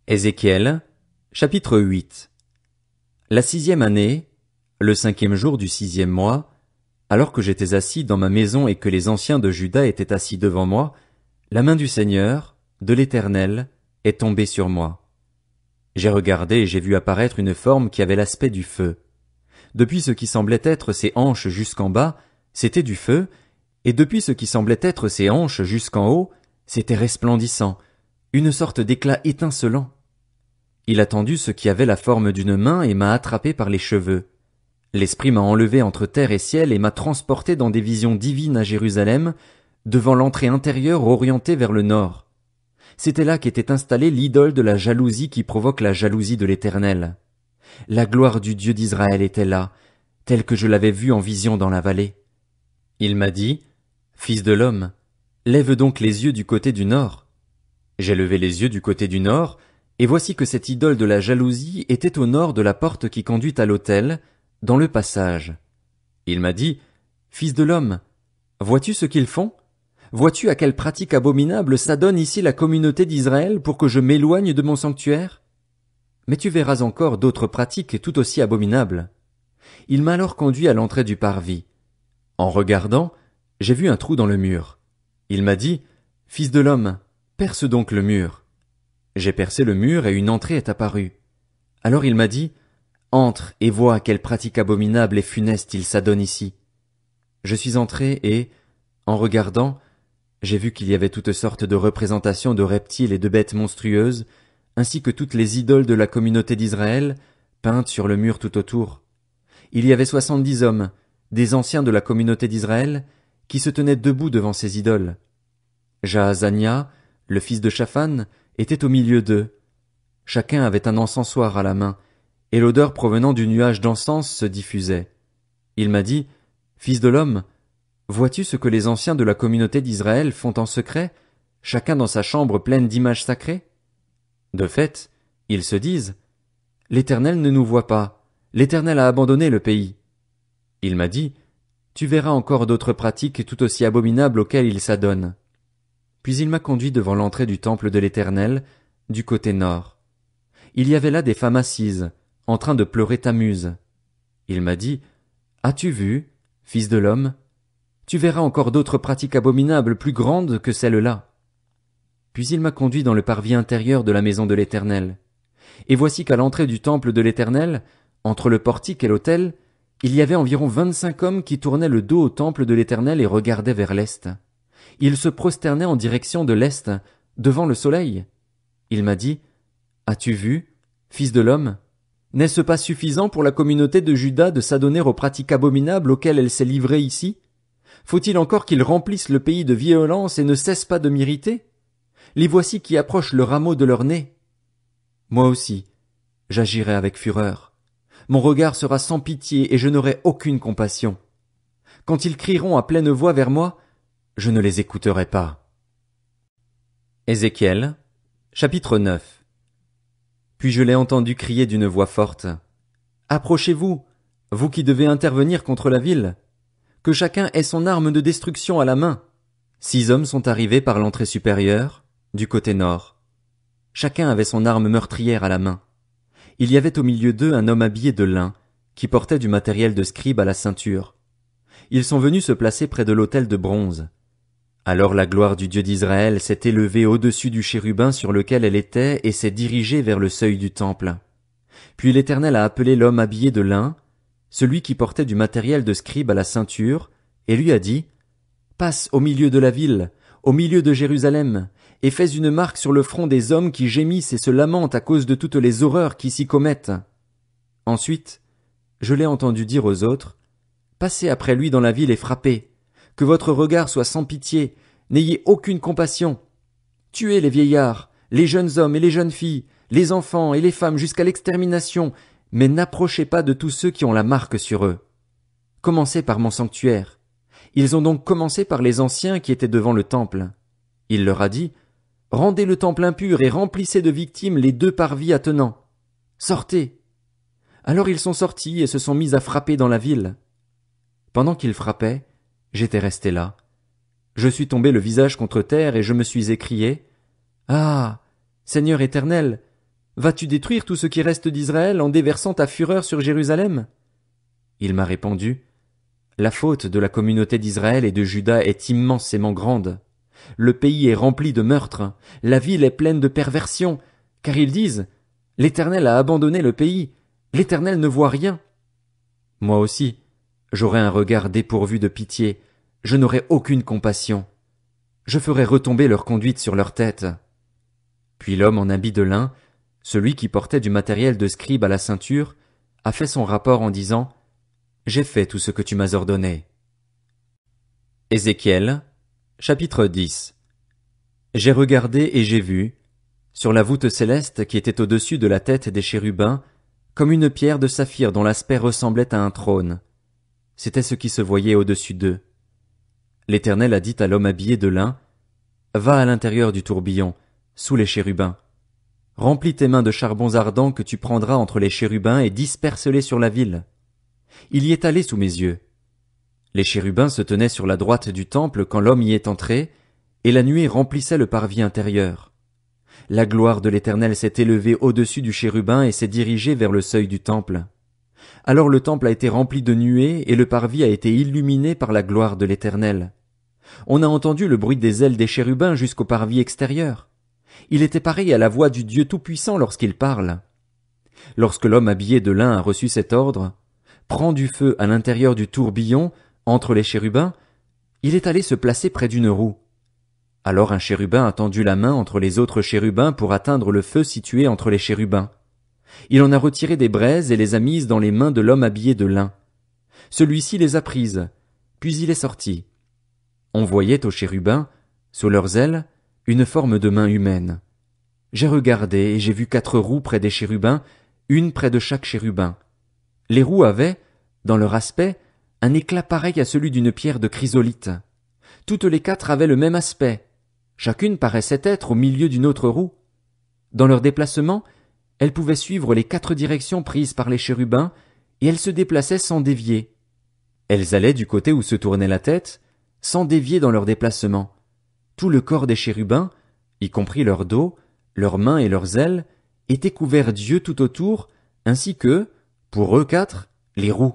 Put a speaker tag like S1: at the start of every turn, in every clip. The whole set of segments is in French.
S1: Ézéchiel, chapitre 8. La 6e année, le 5e jour du 6e mois, alors que j'étais assis dans ma maison et que les anciens de Juda étaient assis devant moi, la main du Seigneur, de l'Éternel, est tombée sur moi. J'ai regardé et j'ai vu apparaître une forme qui avait l'aspect du feu. Depuis ce qui semblait être ses hanches jusqu'en bas, c'était du feu, et depuis ce qui semblait être ses hanches jusqu'en haut, c'était resplendissant, une sorte d'éclat étincelant. Il a tendu ce qui avait la forme d'une main et m'a attrapé par les cheveux. L'Esprit m'a enlevé entre terre et ciel et m'a transporté dans des visions divines à Jérusalem, devant l'entrée intérieure orientée vers le nord. C'était là qu'était installée l'idole de la jalousie qui provoque la jalousie de l'Éternel. La gloire du Dieu d'Israël était là, telle que je l'avais vue en vision dans la vallée. Il m'a dit, « Fils de l'homme, lève donc les yeux du côté du nord. » J'ai levé les yeux du côté du nord, et voici que cette idole de la jalousie était au nord de la porte qui conduit à l'autel, dans le passage. Il m'a dit, « Fils de l'homme, vois-tu ce qu'ils font? Vois-tu à quelle pratique abominable s'adonne ici la communauté d'Israël pour que je m'éloigne de mon sanctuaire? Mais tu verras encore d'autres pratiques tout aussi abominables. » Il m'a alors conduit à l'entrée du parvis. En regardant, j'ai vu un trou dans le mur. Il m'a dit, « Fils de l'homme, perce donc le mur. » J'ai percé le mur et une entrée est apparue. Alors il m'a dit, « Entre et vois à quelle pratique abominable et funeste il s'adonne ici. » Je suis entré et, en regardant, j'ai vu qu'il y avait toutes sortes de représentations de reptiles et de bêtes monstrueuses, ainsi que toutes les idoles de la communauté d'Israël, peintes sur le mur tout autour. Il y avait 70 hommes, des anciens de la communauté d'Israël, qui se tenaient debout devant ces idoles. Jaazania, le fils de Shaphan, était au milieu d'eux. Chacun avait un encensoir à la main, et l'odeur provenant du nuage d'encens se diffusait. Il m'a dit, « Fils de l'homme, vois-tu ce que les anciens de la communauté d'Israël font en secret, chacun dans sa chambre pleine d'images sacrées? De fait, ils se disent, « L'Éternel ne nous voit pas, l'Éternel a abandonné le pays. » Il m'a dit, « Tu verras encore d'autres pratiques tout aussi abominables auxquelles ils s'adonnent. » Puis il m'a conduit devant l'entrée du temple de l'Éternel, du côté nord. Il y avait là des femmes assises, en train de pleurer Tammuz. Il m'a dit, « As-tu vu, fils de l'homme? Tu verras encore d'autres pratiques abominables plus grandes que celles-là. » Puis il m'a conduit dans le parvis intérieur de la maison de l'Éternel. Et voici qu'à l'entrée du temple de l'Éternel, entre le portique et l'autel, il y avait environ 25 hommes qui tournaient le dos au temple de l'Éternel et regardaient vers l'est. Ils se prosternaient en direction de l'est, devant le soleil. Il m'a dit, « As-tu vu, fils de l'homme? N'est-ce pas suffisant pour la communauté de Juda de s'adonner aux pratiques abominables auxquelles elle s'est livrée ici? Faut-il encore qu'ils remplissent le pays de violence et ne cessent pas de m'irriter? Les voici qui approchent le rameau de leur nez. Moi aussi, j'agirai avec fureur. Mon regard sera sans pitié et je n'aurai aucune compassion. Quand ils crieront à pleine voix vers moi, je ne les écouterai pas. » Ézéchiel, chapitre 9. Puis je l'ai entendu crier d'une voix forte. « Approchez-vous, vous qui devez intervenir contre la ville. Que chacun ait son arme de destruction à la main. » 6 hommes sont arrivés par l'entrée supérieure, du côté nord. Chacun avait son arme meurtrière à la main. Il y avait au milieu d'eux un homme habillé de lin, qui portait du matériel de scribe à la ceinture. Ils sont venus se placer près de l'autel de bronze. Alors la gloire du Dieu d'Israël s'est élevée au-dessus du chérubin sur lequel elle était et s'est dirigée vers le seuil du temple. Puis l'Éternel a appelé l'homme habillé de lin, celui qui portait du matériel de scribe à la ceinture, et lui a dit, « Passe au milieu de la ville, au milieu de Jérusalem, et fais une marque sur le front des hommes qui gémissent et se lamentent à cause de toutes les horreurs qui s'y commettent. » Ensuite, je l'ai entendu dire aux autres, « Passez après lui dans la ville et frappez. Que votre regard soit sans pitié, n'ayez aucune compassion. Tuez les vieillards, les jeunes hommes et les jeunes filles, les enfants et les femmes jusqu'à l'extermination, mais n'approchez pas de tous ceux qui ont la marque sur eux. Commencez par mon sanctuaire. » Ils ont donc commencé par les anciens qui étaient devant le temple. Il leur a dit, « Rendez le temple impur et remplissez de victimes les 2 parvis attenants. Sortez. » Alors ils sont sortis et se sont mis à frapper dans la ville. Pendant qu'ils frappaient, j'étais resté là. Je suis tombé le visage contre terre et je me suis écrié, « Ah, Seigneur éternel, Vas-tu détruire tout ce qui reste d'Israël en déversant ta fureur sur Jérusalem? Il m'a répondu, la faute de la communauté d'Israël et de Juda est immensément grande. Le pays est rempli de meurtres, la ville est pleine de perversions, car ils disent, l'Éternel a abandonné le pays, l'Éternel ne voit rien. Moi aussi, j'aurai un regard dépourvu de pitié, je n'aurai aucune compassion. Je ferai retomber leur conduite sur leur tête. Puis l'homme en habit de lin, celui qui portait du matériel de scribe à la ceinture, a fait son rapport en disant, j'ai fait tout ce que tu m'as ordonné. Ézéchiel, chapitre 10. J'ai regardé et j'ai vu, sur la voûte céleste qui était au-dessus de la tête des chérubins, comme une pierre de saphir dont l'aspect ressemblait à un trône. C'était ce qui se voyait au-dessus d'eux. L'Éternel a dit à l'homme habillé de lin, va à l'intérieur du tourbillon, sous les chérubins. Remplis tes mains de charbons ardents que tu prendras entre les chérubins et disperse-les sur la ville. Il y est allé sous mes yeux. Les chérubins se tenaient sur la droite du temple quand l'homme y est entré, et la nuée remplissait le parvis intérieur. La gloire de l'Éternel s'est élevée au-dessus du chérubin et s'est dirigée vers le seuil du temple. Alors le temple a été rempli de nuées et le parvis a été illuminé par la gloire de l'Éternel. On a entendu le bruit des ailes des chérubins jusqu'au parvis extérieur. Il était pareil à la voix du Dieu Tout-Puissant lorsqu'il parle. Lorsque l'homme habillé de lin a reçu cet ordre, prends du feu à l'intérieur du tourbillon, entre les chérubins, il est allé se placer près d'une roue. Alors un chérubin a tendu la main entre les autres chérubins pour atteindre le feu situé entre les chérubins. Il en a retiré des braises et les a mises dans les mains de l'homme habillé de lin. Celui-ci les a prises, puis il est sorti. On voyait aux chérubins, sous leurs ailes, une forme de main humaine. J'ai regardé et j'ai vu 4 roues près des chérubins, une près de chaque chérubin. Les roues avaient, dans leur aspect, un éclat pareil à celui d'une pierre de chrysolite. Toutes les 4 avaient le même aspect. Chacune paraissait être au milieu d'une autre roue. Dans leur déplacement, elles pouvaient suivre les 4 directions prises par les chérubins, et elles se déplaçaient sans dévier. Elles allaient du côté où se tournait la tête, sans dévier dans leur déplacement. Tout le corps des chérubins, y compris leur dos, leurs mains et leurs ailes, était couvert d'yeux tout autour, ainsi que, pour eux 4, les roues.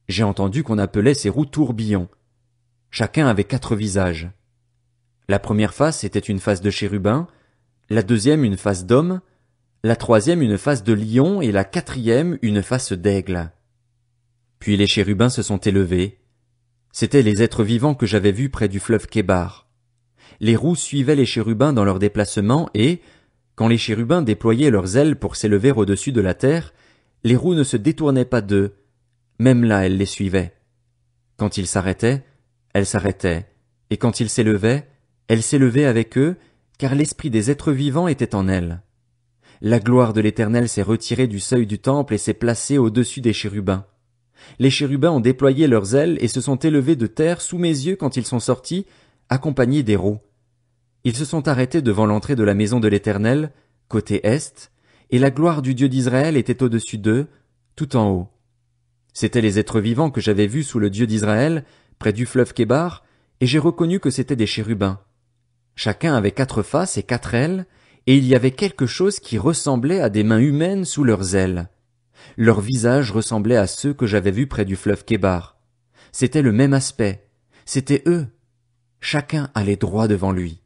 S1: J'ai entendu qu'on appelait ces roues tourbillons. Chacun avait 4 visages. La première face était une face de chérubin, la deuxième une face d'homme, la troisième une face de lion et la 4e une face d'aigle. Puis les chérubins se sont élevés. C'étaient les êtres vivants que j'avais vus près du fleuve Kébar. Les roues suivaient les chérubins dans leur déplacement et, quand les chérubins déployaient leurs ailes pour s'élever au-dessus de la terre, les roues ne se détournaient pas d'eux. Même là, elles les suivaient. Quand ils s'arrêtaient, elles s'arrêtaient, et quand ils s'élevaient, elles s'élevaient avec eux, car l'esprit des êtres vivants était en elles. La gloire de l'Éternel s'est retirée du seuil du temple et s'est placée au-dessus des chérubins. Les chérubins ont déployé leurs ailes et se sont élevés de terre sous mes yeux quand ils sont sortis, accompagnés des roues. Ils se sont arrêtés devant l'entrée de la maison de l'Éternel, côté est, et la gloire du Dieu d'Israël était au-dessus d'eux, tout en haut. C'étaient les êtres vivants que j'avais vus sous le Dieu d'Israël, près du fleuve Kébar, et j'ai reconnu que c'étaient des chérubins. Chacun avait 4 faces et 4 ailes, et il y avait quelque chose qui ressemblait à des mains humaines sous leurs ailes. Leurs visages ressemblaient à ceux que j'avais vus près du fleuve Kébar. C'était le même aspect. C'étaient eux. Chacun allait droit devant lui.